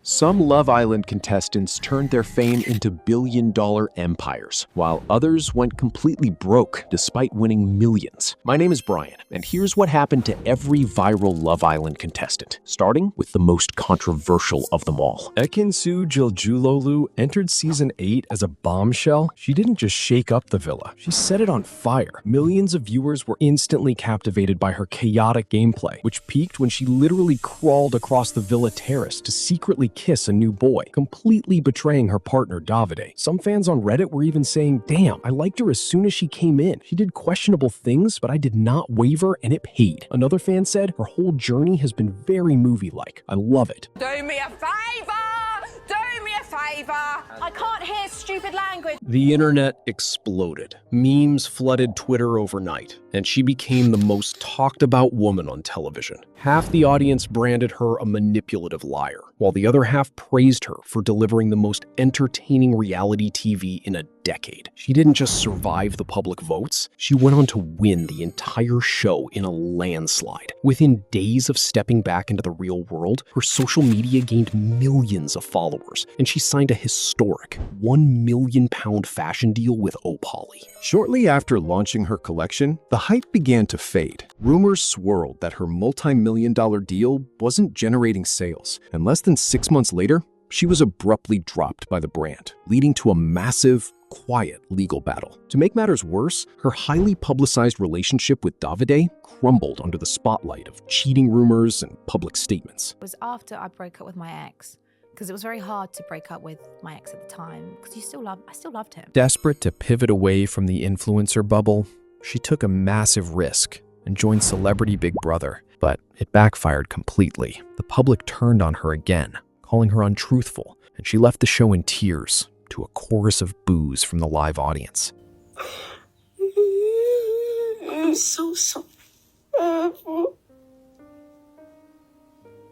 Some Love Island contestants turned their fame into billion-dollar empires, while others went completely broke despite winning millions. My name is Brian, and here's what happened to every viral Love Island contestant, starting with the most controversial of them all. Ekin-Su Jiljulolu entered Season 8 as a bombshell. She didn't just shake up the villa, she set it on fire. Millions of viewers were instantly captivated by her chaotic gameplay, which peaked when she literally crawled across the villa terrace to secretly kiss a new boy, completely betraying her partner Davide. Some fans on Reddit were even saying, "Damn, I liked her as soon as she came in. She did questionable things, but I did not waver and it paid." Another fan said, "Her whole journey has been very movie-like. I love it." Do me a favor! Do me a favor! I can't hear stupid language. The internet exploded. Memes flooded Twitter overnight, and she became the most talked about woman on television. Half the audience branded her a manipulative liar, while the other half praised her for delivering the most entertaining reality TV in a decade. She didn't just survive the public votes, she went on to win the entire show in a landslide. Within days of stepping back into the real world, her social media gained millions of followers, and she signed a historic £1 million fashion deal with Opoly. Shortly after launching her collection, the hype began to fade. Rumors swirled that her multi-million-dollar deal wasn't generating sales, and less than 6 months later, she was abruptly dropped by the brand, leading to a massive, quiet legal battle. To make matters worse, her highly publicized relationship with Davide crumbled under the spotlight of cheating rumors and public statements. It was after I broke up with my ex, because it was very hard to break up with my ex at the time, because I still loved him. Desperate to pivot away from the influencer bubble, she took a massive risk and joined Celebrity Big Brother, but it backfired completely. The public turned on her again, calling her untruthful, and she left the show in tears to a chorus of boos from the live audience. I'm so sorry.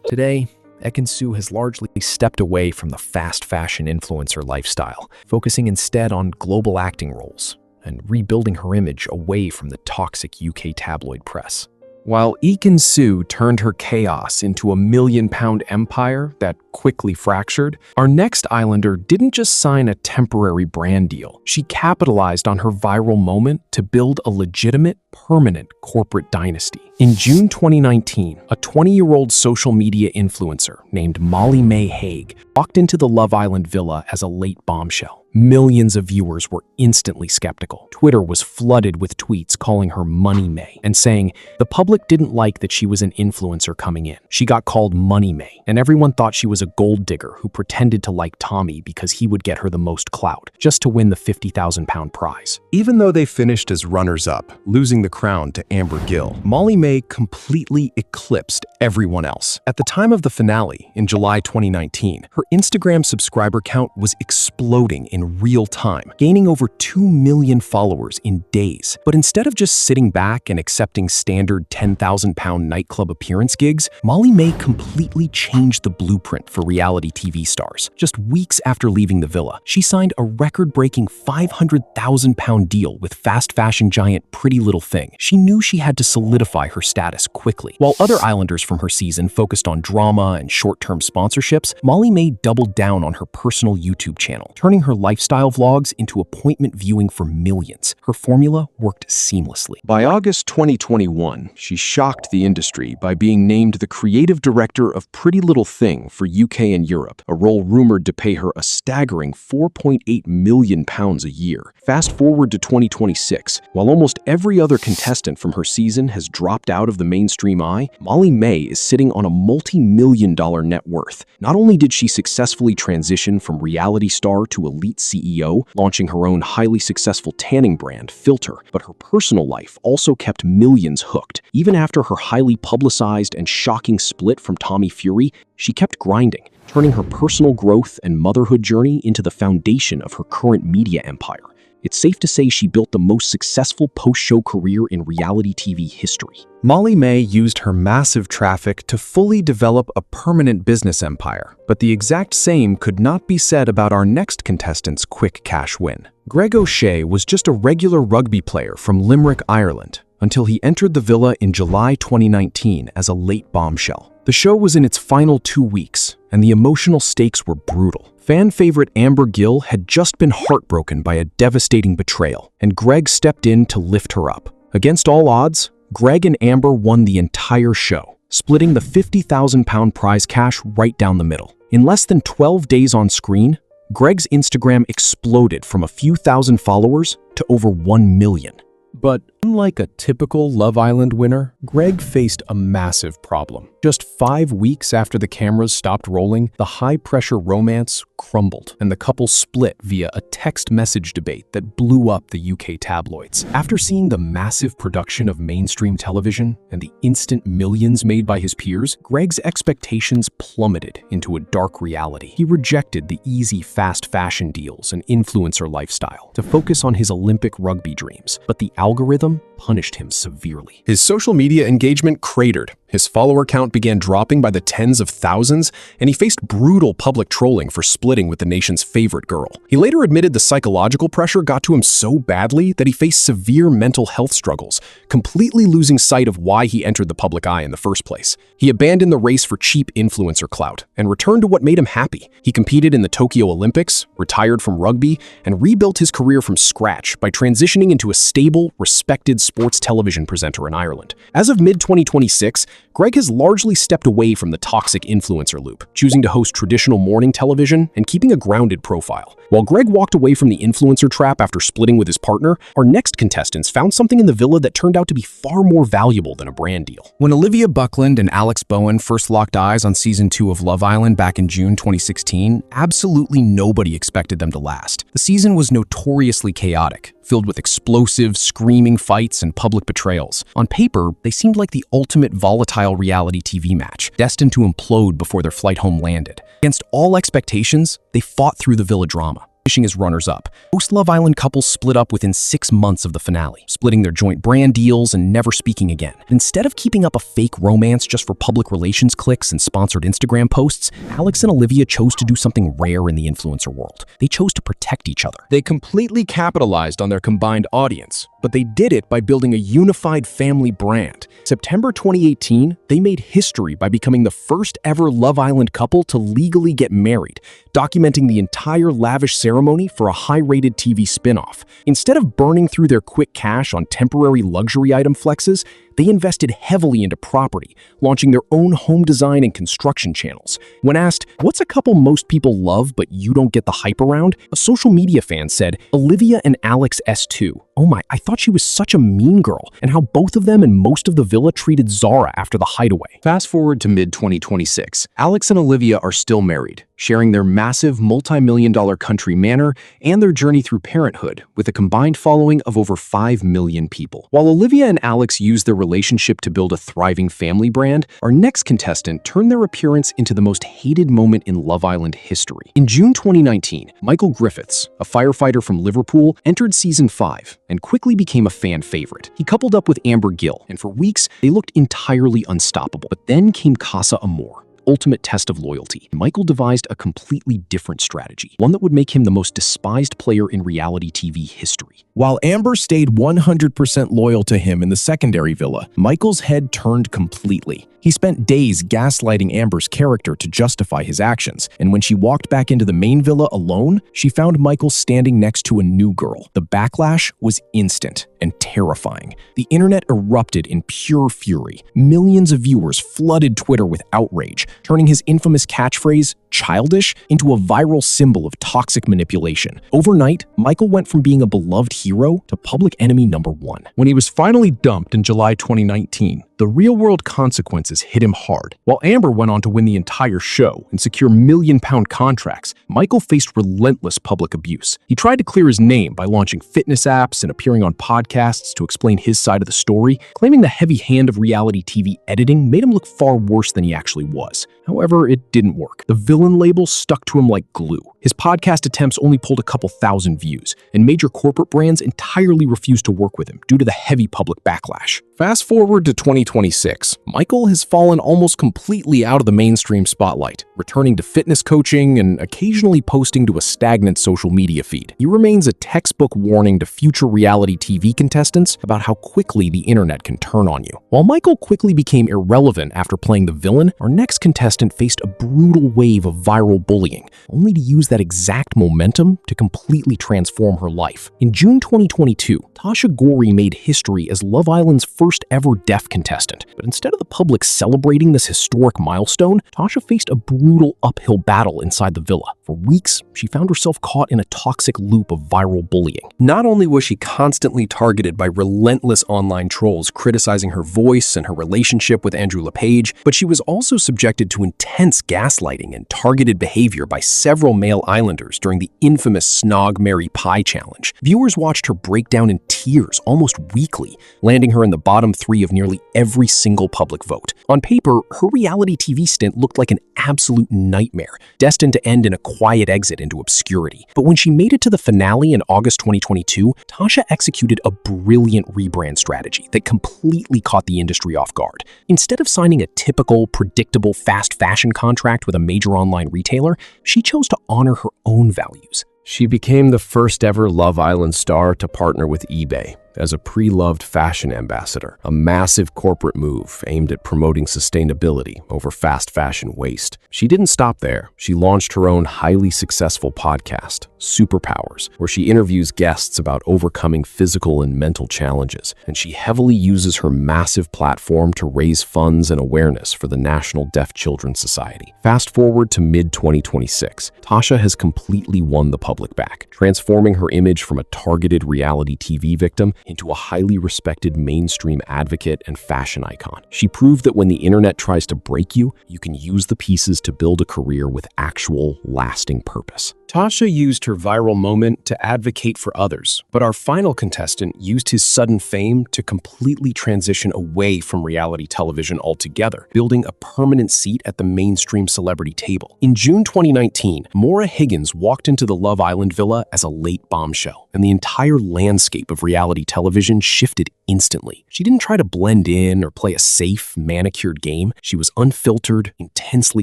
Today, Ekin-Su has largely stepped away from the fast fashion influencer lifestyle, focusing instead on global acting roles and rebuilding her image away from the toxic UK tabloid press. While Ekin-Su turned her chaos into a £1 million empire that quickly fractured, our next Islander didn't just sign a temporary brand deal. She capitalized on her viral moment to build a legitimate, permanent corporate dynasty. In June 2019, a 20-year-old social media influencer named Molly-Mae walked into the Love Island villa as a late bombshell. Millions of viewers were instantly skeptical. Twitter was flooded with tweets calling her Money-Mae and saying the public didn't like that she was an influencer coming in. She got called Money-Mae, and everyone thought she was a gold digger who pretended to like Tommy because he would get her the most clout, just to win the £50,000 prize. Even though they finished as runners-up, losing the crown to Amber Gill, Molly-Mae completely eclipsed everyone else. At the time of the finale, in July 2019, her Instagram subscriber count was exploding in real time, gaining over 2 million followers in days. But instead of just sitting back and accepting standard £10,000 nightclub appearance gigs, Molly-Mae completely changed the blueprint for reality TV stars. Just weeks after leaving the villa, she signed a record-breaking £500,000 deal with fast fashion giant Pretty Little Thing. She knew she had to solidify her status quickly. While other Islanders from her season focused on drama and short-term sponsorships, Molly-Mae doubled down on her personal YouTube channel, turning her lifestyle vlogs into appointment viewing for millions. Her formula worked seamlessly. By August 2021, she shocked the industry by being named the creative director of Pretty Little Thing for UK and Europe, a role rumored to pay her a staggering £4.8 million a year. Fast forward to 2026, while almost every other contestant from her season has dropped out of the mainstream eye, Molly-Mae is sitting on a multi-million-dollar net worth. Not only did she successfully transition from reality star to elite CEO, launching her own highly successful tanning brand, Filter, but her personal life also kept millions hooked. Even after her highly publicized and shocking split from Tommy Fury, she kept grinding, turning her personal growth and motherhood journey into the foundation of her current media empire. It's safe to say she built the most successful post-show career in reality TV history. Molly-Mae used her massive traffic to fully develop a permanent business empire, but the exact same could not be said about our next contestant's quick cash win. Greg O'Shea was just a regular rugby player from Limerick, Ireland, until he entered the villa in July 2019 as a late bombshell. The show was in its final 2 weeks, and the emotional stakes were brutal. Fan favorite Amber Gill had just been heartbroken by a devastating betrayal, and Greg stepped in to lift her up. Against all odds, Greg and Amber won the entire show, splitting the £50,000 prize cash right down the middle. In less than 12 days on screen, Greg's Instagram exploded from a few thousand followers to over 1 million. But unlike a typical Love Island winner, Greg faced a massive problem. Just 5 weeks after the cameras stopped rolling, the high-pressure romance crumbled, and the couple split via a text message debate that blew up the UK tabloids. After seeing the massive production of mainstream television and the instant millions made by his peers, Greg's expectations plummeted into a dark reality. He rejected the easy fast fashion deals and influencer lifestyle to focus on his Olympic rugby dreams, but the algorithm punished him severely. His social media engagement cratered. His follower count began dropping by the tens of thousands, and he faced brutal public trolling for splitting with the nation's favorite girl. He later admitted the psychological pressure got to him so badly that he faced severe mental health struggles, completely losing sight of why he entered the public eye in the first place. He abandoned the race for cheap influencer clout and returned to what made him happy. He competed in the Tokyo Olympics, retired from rugby, and rebuilt his career from scratch by transitioning into a stable, respected sports television presenter in Ireland. As of mid-2026, Greg has largely stepped away from the toxic influencer loop, choosing to host traditional morning television and keeping a grounded profile. While Greg walked away from the influencer trap after splitting with his partner, our next contestants found something in the villa that turned out to be far more valuable than a brand deal. When Olivia Buckland and Alex Bowen first locked eyes on Season 2 of Love Island back in June 2016, absolutely nobody expected them to last. The season was notoriously chaotic, filled with explosive, screaming fights and public betrayals. On paper, they seemed like the ultimate volatile reality TV match, destined to implode before their flight home landed. Against all expectations, they fought through the villa drama, finishing as runners-up. Most Love Island couples split up within 6 months of the finale, splitting their joint brand deals and never speaking again. Instead of keeping up a fake romance just for public relations clicks and sponsored Instagram posts, Alex and Olivia chose to do something rare in the influencer world. They chose to protect each other. They completely capitalized on their combined audience, but they did it by building a unified family brand. September 2018, they made history by becoming the first ever Love Island couple to legally get married, documenting the entire lavish ceremony for a high-rated TV spin-off. Instead of burning through their quick cash on temporary luxury item flexes, they invested heavily into property, launching their own home design and construction channels. When asked, what's a couple most people love but you don't get the hype around? A social media fan said, Olivia and Alex S2. Oh my, I thought she was such a mean girl, and how both of them and most of the villa treated Zara after the hideaway. Fast forward to mid-2026. Alex and Olivia are still married, sharing their massive multi-million-dollar country manor and their journey through parenthood with a combined following of over 5 million people. While Olivia and Alex use their relationship to build a thriving family brand, our next contestant turned their appearance into the most hated moment in Love Island history. In June 2019, Michael Griffiths, a firefighter from Liverpool, entered Season 5 and quickly became a fan favorite. He coupled up with Amber Gill, and for weeks, they looked entirely unstoppable. But then came Casa Amor, ultimate test of loyalty. Michael devised a completely different strategy, one that would make him the most despised player in reality TV history. While Amber stayed 100% loyal to him in the secondary villa, Michael's head turned completely. He spent days gaslighting Amber's character to justify his actions, and when she walked back into the main villa alone, she found Michael standing next to a new girl. The backlash was instant and terrifying. The internet erupted in pure fury. Millions of viewers flooded Twitter with outrage, turning his infamous catchphrase, "childish," into a viral symbol of toxic manipulation. Overnight, Michael went from being a beloved hero to public enemy #1. When he was finally dumped in July 2019, the real-world consequences hit him hard. While Amber went on to win the entire show and secure million-pound contracts, Michael faced relentless public abuse. He tried to clear his name by launching fitness apps and appearing on podcasts to explain his side of the story, claiming the heavy hand of reality TV editing made him look far worse than he actually was. However, it didn't work. The villain label stuck to him like glue. His podcast attempts only pulled a couple thousand views, and major corporate brands entirely refused to work with him due to the heavy public backlash. Fast forward to 2026, Michael has fallen almost completely out of the mainstream spotlight, returning to fitness coaching and occasionally posting to a stagnant social media feed. He remains a textbook warning to future reality TV contestants about how quickly the internet can turn on you. While Michael quickly became irrelevant after playing the villain, our next contestant faced a brutal wave of viral bullying, only to use that exact momentum to completely transform her life. In June 2022, Tasha Ghori made history as Love Island's first ever deaf contestant. But instead of the public celebrating this historic milestone, Tasha faced a brutal uphill battle inside the villa. For weeks, she found herself caught in a toxic loop of viral bullying. Not only was she constantly targeted by relentless online trolls criticizing her voice and her relationship with Andrew LePage, but she was also subjected to intense gaslighting and targeted behavior by several male islanders during the infamous Snog, Marry, Pie challenge. Viewers watched her break down in tears almost weekly, landing her in the bottom 3 of nearly every single public vote. On paper, her reality TV stint looked like an absolute nightmare, destined to end in a quiet exit into obscurity. But when she made it to the finale in August 2022, Tasha executed a brilliant rebrand strategy that completely caught the industry off guard. Instead of signing a typical, predictable fast fashion contract with a major online retailer, she chose to honor her own values. She became the first ever Love Island star to partner with eBay as a pre-loved fashion ambassador, a massive corporate move aimed at promoting sustainability over fast fashion waste. She didn't stop there. She launched her own highly successful podcast, Superpowers, where she interviews guests about overcoming physical and mental challenges, and she heavily uses her massive platform to raise funds and awareness for the National Deaf Children's Society. Fast forward to mid-2026, Tasha has completely won the public back, transforming her image from a targeted reality TV victim into a highly respected mainstream advocate and fashion icon. She proved that when the internet tries to break you, you can use the pieces to build a career with actual, lasting purpose. Tasha used her viral moment to advocate for others, but our final contestant used his sudden fame to completely transition away from reality television altogether, building a permanent seat at the mainstream celebrity table. In June 2019, Maura Higgins walked into the Love Island villa as a late bombshell, and the entire landscape of reality television shifted instantly. She didn't try to blend in or play a safe, manicured game. She was unfiltered, intensely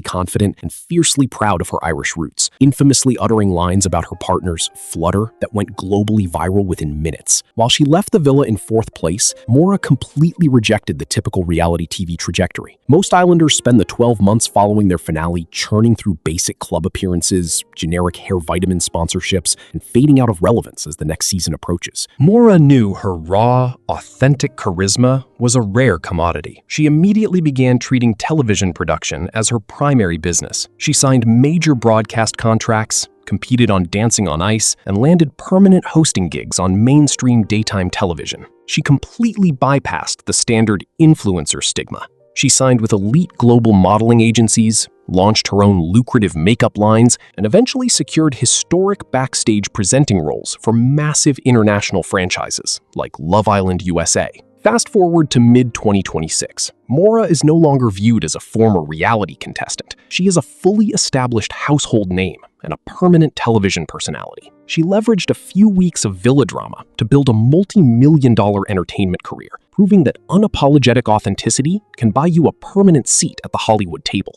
confident, and fiercely proud of her Irish roots, infamously uttering lines about her partner's flutter that went globally viral within minutes. While she left the villa in 4th place, Maura completely rejected the typical reality TV trajectory. Most Islanders spend the 12 months following their finale churning through basic club appearances, generic hair vitamin sponsorships, and fading out of relevance as the next season approaches. Maura knew her raw, authentic charisma was a rare commodity. She immediately began treating television production as her primary business. She signed major broadcast contracts, competed on Dancing on Ice, and landed permanent hosting gigs on mainstream daytime television. She completely bypassed the standard influencer stigma. She signed with elite global modeling agencies, launched her own lucrative makeup lines, and eventually secured historic backstage presenting roles for massive international franchises like Love Island USA. Fast forward to mid-2026. Maura is no longer viewed as a former reality contestant. She is a fully established household name and a permanent television personality. She leveraged a few weeks of villa drama to build a multi-million-dollar entertainment career, proving that unapologetic authenticity can buy you a permanent seat at the Hollywood table.